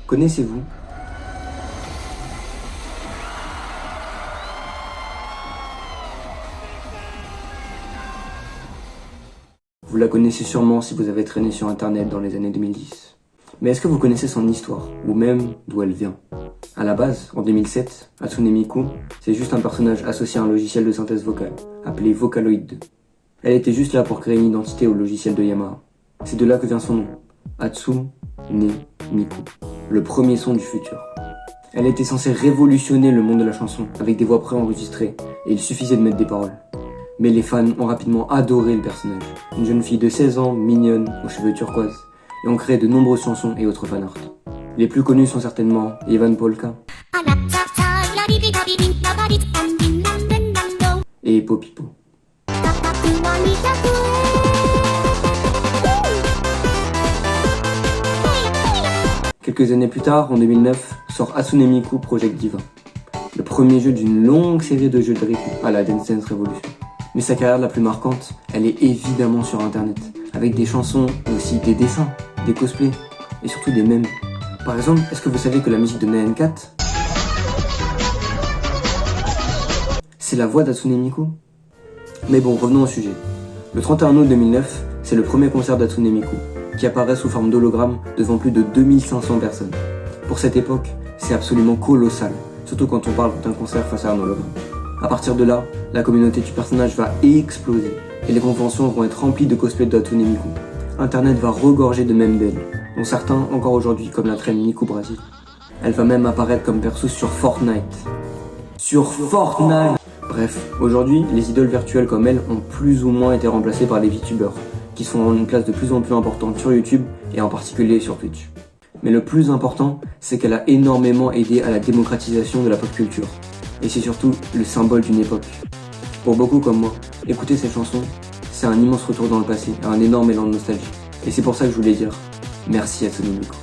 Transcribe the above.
Connaissez-vous? Vous la connaissez sûrement si vous avez traîné sur internet dans les années 2010. Mais est-ce que vous connaissez son histoire, ou même d'où elle vient? À la base, en 2007, Hatsune Miku, c'est juste un personnage associé à un logiciel de synthèse vocale, appelé Vocaloid 2. Elle était juste là pour créer une identité au logiciel de Yamaha. C'est de là que vient son nom, Hatsune Miku, le premier son du futur. Elle était censée révolutionner le monde de la chanson, avec des voix préenregistrées, et il suffisait de mettre des paroles. Mais les fans ont rapidement adoré le personnage, une jeune fille de 16 ans, mignonne, aux cheveux turquoise, et ont créé de nombreuses chansons et autres fanarts. Les plus connus sont certainement Ivan Polka et Popipo. Quelques années plus tard, en 2009, sort Hatsune Miku Project Diva, le premier jeu d'une longue série de jeux de rythme à la Dance Dance Revolution. Mais sa carrière la plus marquante, elle est évidemment sur internet, avec des chansons, mais aussi des dessins, des cosplays, et surtout des mèmes. Par exemple, est-ce que vous savez que la musique de Nyan Cat, c'est la voix d'Hatsune Miku? Mais bon, revenons au sujet. Le 31 août 2009, c'est le premier concert d'Hatsune Miku, qui apparaît sous forme d'hologramme devant plus de 2500 personnes. Pour cette époque, c'est absolument colossal, surtout quand on parle d'un concert face à un hologramme. À partir de là, la communauté du personnage va exploser, et les conventions vont être remplies de cosplays de Hatsune Miku. Internet va regorger de mèmes d'elle, dont certains encore aujourd'hui comme la traîne Miku Brasil. Elle va même apparaître comme perso sur Fortnite. Sur Fortnite! Bref, aujourd'hui, les idoles virtuelles comme elle ont plus ou moins été remplacées par les VTubers, qui sont une place de plus en plus importante sur YouTube et en particulier sur Twitch. Mais le plus important, c'est qu'elle a énormément aidé à la démocratisation de la pop culture. Et c'est surtout le symbole d'une époque. Pour beaucoup comme moi, écouter ces chansons, c'est un immense retour dans le passé, un énorme élan de nostalgie. Et c'est pour ça que je voulais dire merci Hatsune Miku.